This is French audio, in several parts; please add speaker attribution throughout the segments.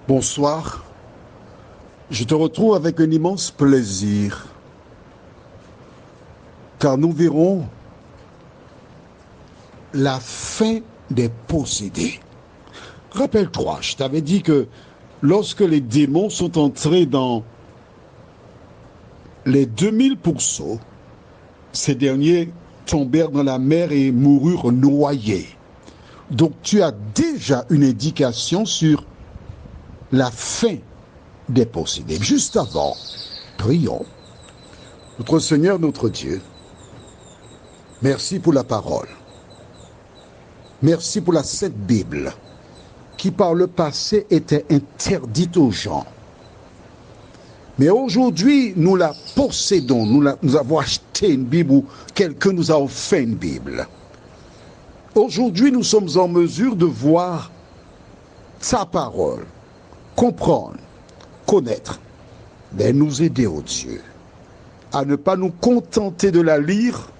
Speaker 1: Bonsoir, je te retrouve avec un immense plaisir, car nous verrons la fin des possédés. Rappelle-toi, je t'avais dit que lorsque les démons sont entrés dans les 2000 pourceaux, ces derniers tombèrent dans la mer et moururent noyés. Donc tu as déjà une indication sur la fin des possédés. Juste avant, prions. Notre Seigneur, notre Dieu, merci pour la parole. Merci pour la Sainte Bible, qui par le passé était interdite aux gens. Mais aujourd'hui, nous la possédons. Nous avons acheté une Bible ou quelqu'un nous a offert une Bible. Aujourd'hui, nous sommes en mesure de voir ta parole, comprendre, connaître, mais nous aider, ô Dieu, à ne pas nous contenter de la lire,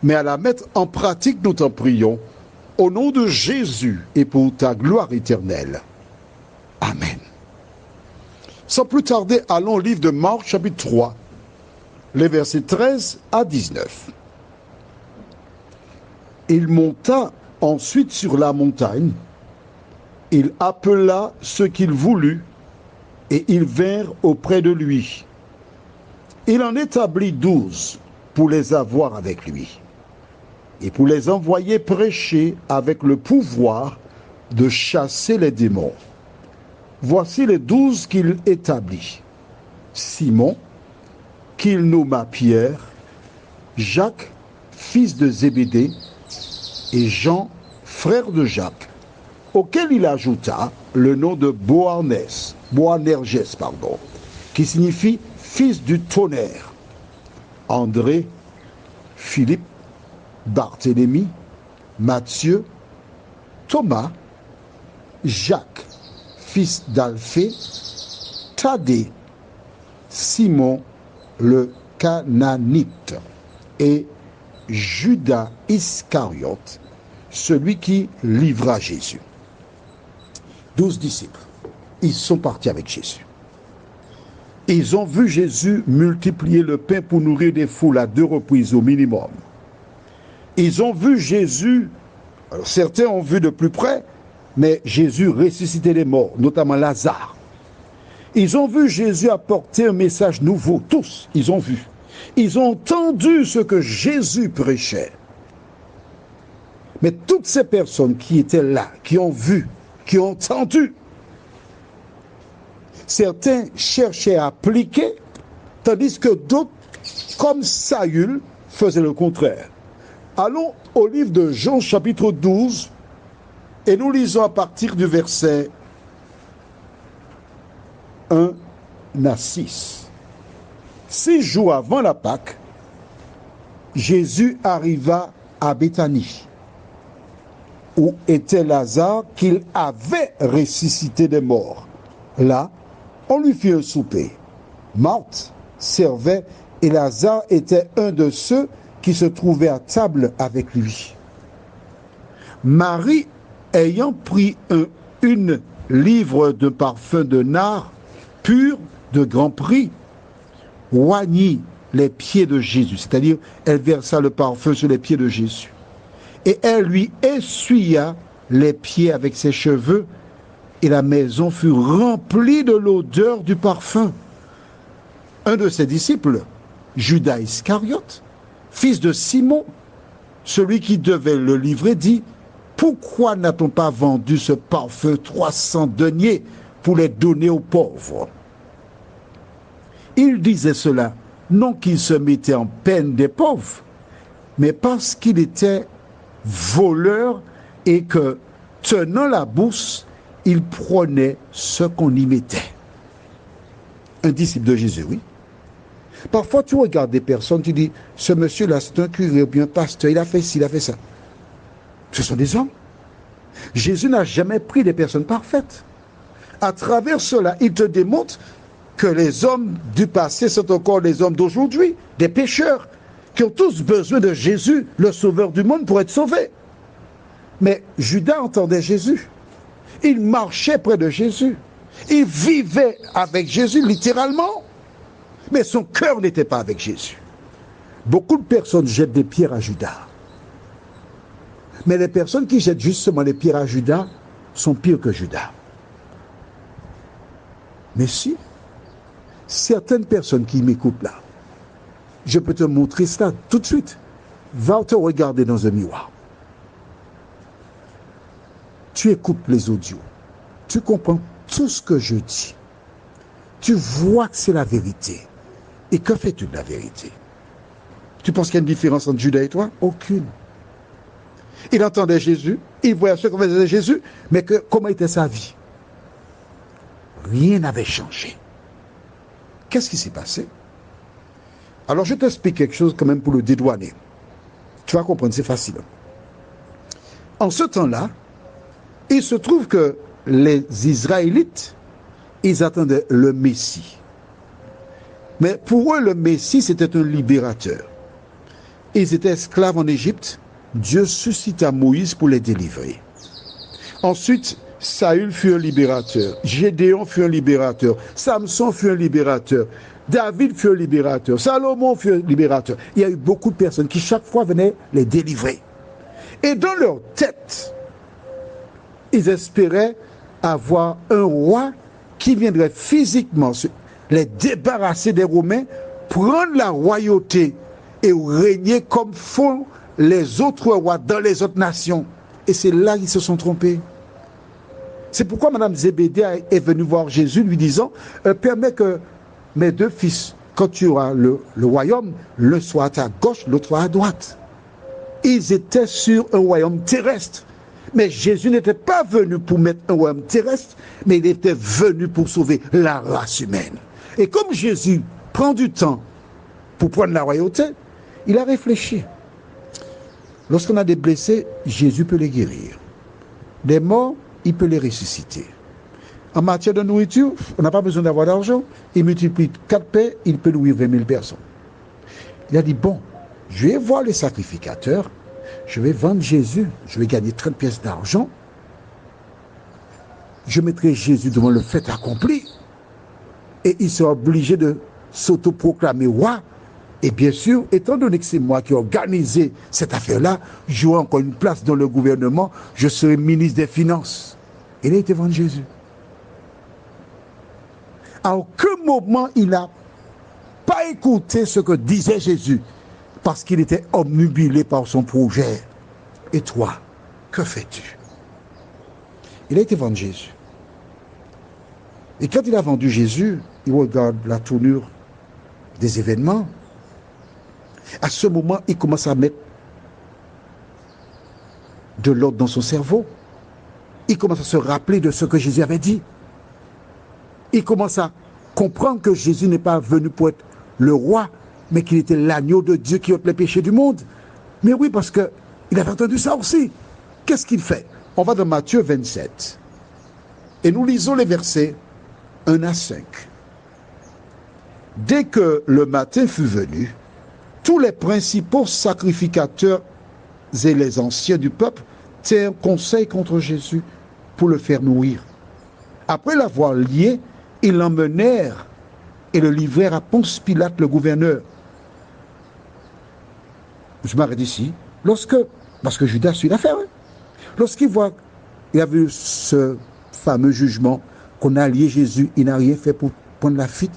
Speaker 1: mais à la mettre en pratique, nous t'en prions, au nom de Jésus et pour ta gloire éternelle. Amen. Sans plus tarder, allons au livre de Marc, chapitre 3, les versets 13 à 19. Il monta ensuite sur la montagne. Il appela ceux qu'il voulut, et ils vinrent auprès de lui. Il en établit 12 pour les avoir avec lui, et pour les envoyer prêcher avec le pouvoir de chasser les démons. Voici les 12 qu'il établit. Simon, qu'il nomma Pierre, Jacques, fils de Zébédée, et Jean, frère de Jacques, auquel il ajouta le nom de Boanerges, qui signifie fils du tonnerre. André, Philippe, Barthélemy, Matthieu, Thomas, Jacques, fils d'Alphée, Thaddée, Simon le Cananite et Judas Iscariote, celui qui livra Jésus. 12 disciples, ils sont partis avec Jésus. Ils ont vu Jésus multiplier le pain pour nourrir des foules à 2 reprises au minimum. Ils ont vu Jésus, alors certains ont vu de plus près, mais Jésus ressusciter les morts, notamment Lazare. Ils ont vu Jésus apporter un message nouveau, tous, ils ont vu. Ils ont entendu ce que Jésus prêchait. Mais toutes ces personnes qui étaient là, qui ont vu, qui ont entendu, certains cherchaient à appliquer, tandis que d'autres, comme Saül, faisaient le contraire. Allons au livre de Jean chapitre 12, et nous lisons à partir du verset 1 à 6. 6 jours avant la Pâque, Jésus arriva à Béthanie, où était Lazare qu'il avait ressuscité des morts. Là, on lui fit un souper. Marthe servait et Lazare était un de ceux qui se trouvaient à table avec lui. Marie, ayant pris une livre de parfum de nard pur de grand prix, oignit les pieds de Jésus, c'est-à-dire elle versa le parfum sur les pieds de Jésus. Et elle lui essuya les pieds avec ses cheveux, et la maison fut remplie de l'odeur du parfum. Un de ses disciples, Judas Iscariote, fils de Simon, celui qui devait le livrer, dit: pourquoi n'a-t-on pas vendu ce parfum 300 deniers pour les donner aux pauvres? Il disait cela, non qu'il se mettait en peine des pauvres, mais parce qu'il était voleur et que, tenant la bourse, il prenait ce qu'on y mettait. Un disciple de Jésus, oui. Parfois, tu regardes des personnes, tu dis, ce monsieur-là, c'est un curé ou bien un pasteur, il a fait ci, il a fait ça. Ce sont des hommes. Jésus n'a jamais pris des personnes parfaites. À travers cela, il te démontre que les hommes du passé sont encore les hommes d'aujourd'hui, des pécheurs, qui ont tous besoin de Jésus, le sauveur du monde, pour être sauvés. Mais Judas entendait Jésus. Il marchait près de Jésus. Il vivait avec Jésus, littéralement, mais son cœur n'était pas avec Jésus. Beaucoup de personnes jettent des pierres à Judas. Mais les personnes qui jettent justement les pierres à Judas sont pires que Judas. Mais si, certaines personnes qui m'écoutent là, je peux te montrer cela tout de suite. Va te regarder dans un miroir. Tu écoutes les audios. Tu comprends tout ce que je dis. Tu vois que c'est la vérité. Et que fais-tu de la vérité? Tu penses qu'il y a une différence entre Judas et toi? Aucune. Il entendait Jésus, il voyait ce que faisait Jésus, mais comment était sa vie? Rien n'avait changé. Qu'est-ce qui s'est passé? Alors je t'explique quelque chose quand même pour le dédouaner. Tu vas comprendre, c'est facile. En ce temps-là, il se trouve que les Israélites, ils attendaient le Messie. Mais pour eux, le Messie, c'était un libérateur. Ils étaient esclaves en Égypte. Dieu suscita Moïse pour les délivrer. Ensuite, Saül fut un libérateur. Gédéon fut un libérateur. Samson fut un libérateur. David fut un libérateur. Salomon fut un libérateur. Il y a eu beaucoup de personnes qui chaque fois venaient les délivrer. Et dans leur tête, ils espéraient avoir un roi qui viendrait physiquement les débarrasser des Romains, prendre la royauté et régner comme font les autres rois dans les autres nations. Et c'est là qu'ils se sont trompés. C'est pourquoi Mme Zébédée est venue voir Jésus lui disant permets que mes deux fils, quand tu auras le royaume, l'un soit à ta gauche, l'autre soit à droite. Ils étaient sur un royaume terrestre. Mais Jésus n'était pas venu pour mettre un royaume terrestre, mais il était venu pour sauver la race humaine. Et comme Jésus prend du temps pour prendre la royauté, il a réfléchi. Lorsqu'on a des blessés, Jésus peut les guérir. Des morts, il peut les ressusciter. En matière de nourriture, on n'a pas besoin d'avoir d'argent. Il multiplie 4 pains, il peut nourrir 20 000 personnes. Il a dit, bon, je vais voir les sacrificateurs, je vais vendre Jésus, je vais gagner 30 pièces d'argent, je mettrai Jésus devant le fait accompli, et il sera obligé de s'autoproclamer roi. Et bien sûr, étant donné que c'est moi qui ai organisé cette affaire-là, j'aurai encore une place dans le gouvernement, je serai ministre des Finances. Il a été vendre Jésus. À aucun moment, il n'a pas écouté ce que disait Jésus, parce qu'il était obnubilé par son projet. Et toi, que fais-tu? Il a été vendre Jésus. Et quand il a vendu Jésus, il regarde la tournure des événements. À ce moment, il commence à mettre de l'ordre dans son cerveau. Il commence à se rappeler de ce que Jésus avait dit. Il commence à comprendre que Jésus n'est pas venu pour être le roi, mais qu'il était l'agneau de Dieu qui ôte les péchés du monde. Mais oui, parce qu'il avait entendu ça aussi. Qu'est-ce qu'il fait? On va dans Matthieu 27. Et nous lisons les versets 1 à 5. Dès que le matin fut venu, tous les principaux sacrificateurs et les anciens du peuple tinrent conseil contre Jésus pour le faire mourir. Après l'avoir lié, ils l'emmenèrent et le livrèrent à Ponce Pilate, le gouverneur. Je m'arrête ici. Parce que Judas suit l'affaire. Lorsqu'il voit, il a vu ce fameux jugement qu'on a lié Jésus, il n'a rien fait pour prendre la fuite.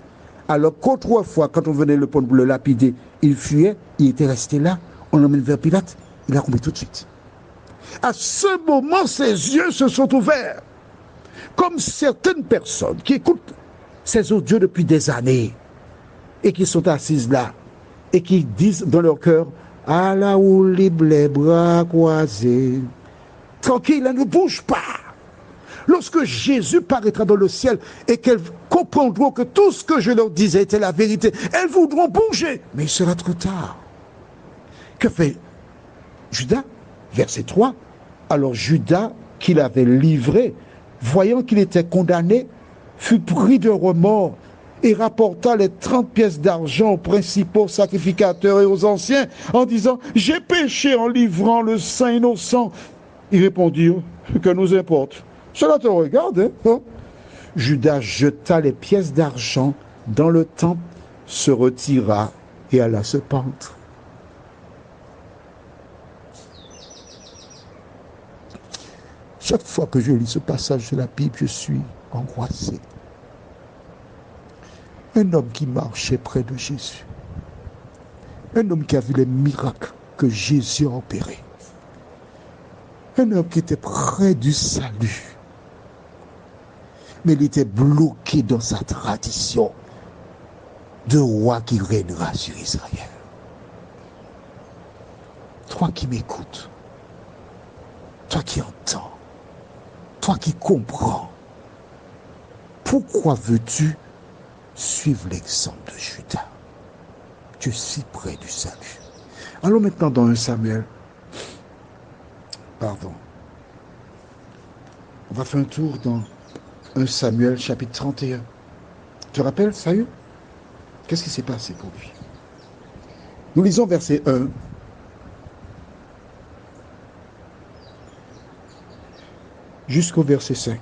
Speaker 1: Alors qu'autrefois, quand on venait le prendre pour le lapider, il fuyait, il était resté là, on l'emmène vers Pilate, il a compris tout de suite. À ce moment, ses yeux se sont ouverts. Comme certaines personnes qui écoutent ces audios depuis des années et qui sont assises là et qui disent dans leur cœur, à la où les bras croisés, tranquille, ne bouge pas. Lorsque Jésus paraîtra dans le ciel et qu'elles comprendront que tout ce que je leur disais était la vérité, elles voudront bouger. Mais il sera trop tard. Que fait Judas? Verset 3. Alors Judas, qui l'avait livré, voyant qu'il était condamné, fut pris de remords et rapporta les 30 pièces d'argent aux principaux sacrificateurs et aux anciens en disant « J'ai péché en livrant le sang innocent. » Ils répondirent « Que nous importe? Cela te regarde, hein? Judas jeta les pièces d'argent dans le temple, se retira et alla se pendre. Chaque fois que je lis ce passage de la Bible, je suis angoissé. Un homme qui marchait près de Jésus. Un homme qui a vu les miracles que Jésus a opérés. Un homme qui était près du salut. Mais il était bloqué dans sa tradition de roi qui régnera sur Israël. Toi qui m'écoutes, toi qui entends, toi qui comprends, pourquoi veux-tu suivre l'exemple de Judas? Tu es si près du salut. Allons maintenant dans 1 Samuel. Pardon. On va faire un tour dans 1 Samuel chapitre 31. Tu te rappelles Saül? Qu'est-ce qui s'est passé pour lui? Nous lisons verset 1. Jusqu'au verset 5.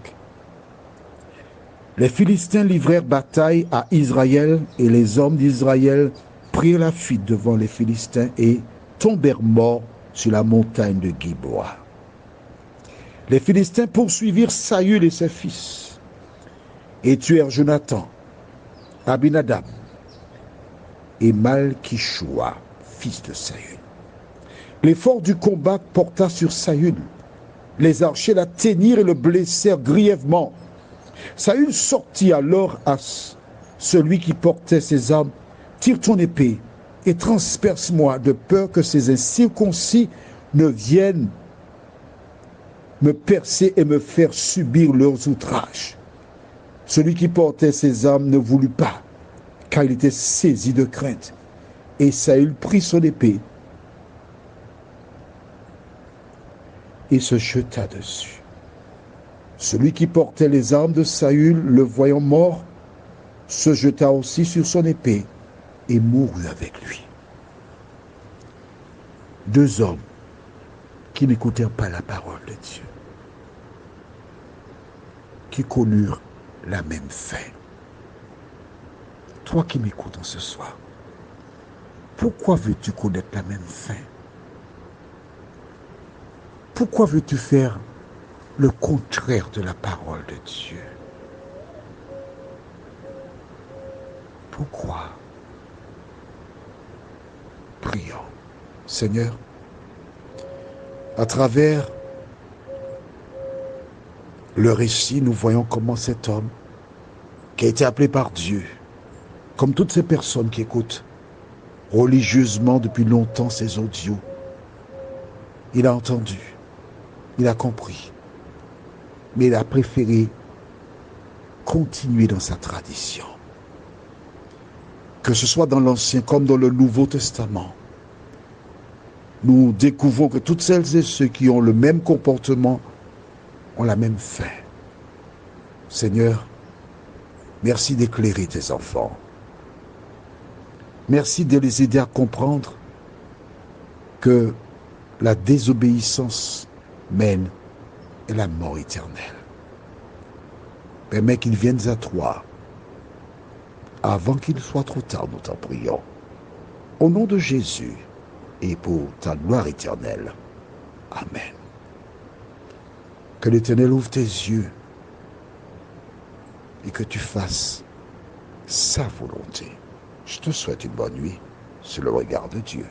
Speaker 1: Les Philistins livrèrent bataille à Israël et les hommes d'Israël prirent la fuite devant les Philistins et tombèrent morts sur la montagne de Gilboa. Les Philistins poursuivirent Saül et ses fils et tuèrent Jonathan, Abinadab et Malkishua, fils de Saül. L'effort du combat porta sur Saül. Les archers l'atteignirent et le blessèrent grièvement. Saül sortit alors à celui qui portait ses armes. Tire ton épée et transperce-moi, de peur que ces incirconcis ne viennent me percer et me faire subir leurs outrages. Celui qui portait ses armes ne voulut pas, car il était saisi de crainte. Et Saül prit son épée et se jeta dessus. Celui qui portait les armes de Saül, le voyant mort, se jeta aussi sur son épée et mourut avec lui. Deux hommes qui n'écoutèrent pas la parole de Dieu, qui connurent la même fin. Toi qui m'écoutes ce soir, pourquoi veux-tu connaître la même fin? Pourquoi veux-tu faire le contraire de la parole de Dieu? Pourquoi? Prions. Seigneur, à travers le récit, nous voyons comment cet homme qui a été appelé par Dieu, comme toutes ces personnes qui écoutent religieusement depuis longtemps ces audios, il a entendu, il a compris, mais il a préféré continuer dans sa tradition. Que ce soit dans l'Ancien comme dans le Nouveau Testament, nous découvrons que toutes celles et ceux qui ont le même comportement ont la même fin. Seigneur, merci d'éclairer tes enfants. Merci de les aider à comprendre que la désobéissance mène à la mort éternelle. Permets qu'ils viennent à toi avant qu'il soit trop tard, nous t'en prions. Au nom de Jésus et pour ta gloire éternelle. Amen. Que l'Éternel ouvre tes yeux et que tu fasses sa volonté. Je te souhaite une bonne nuit sur le regard de Dieu.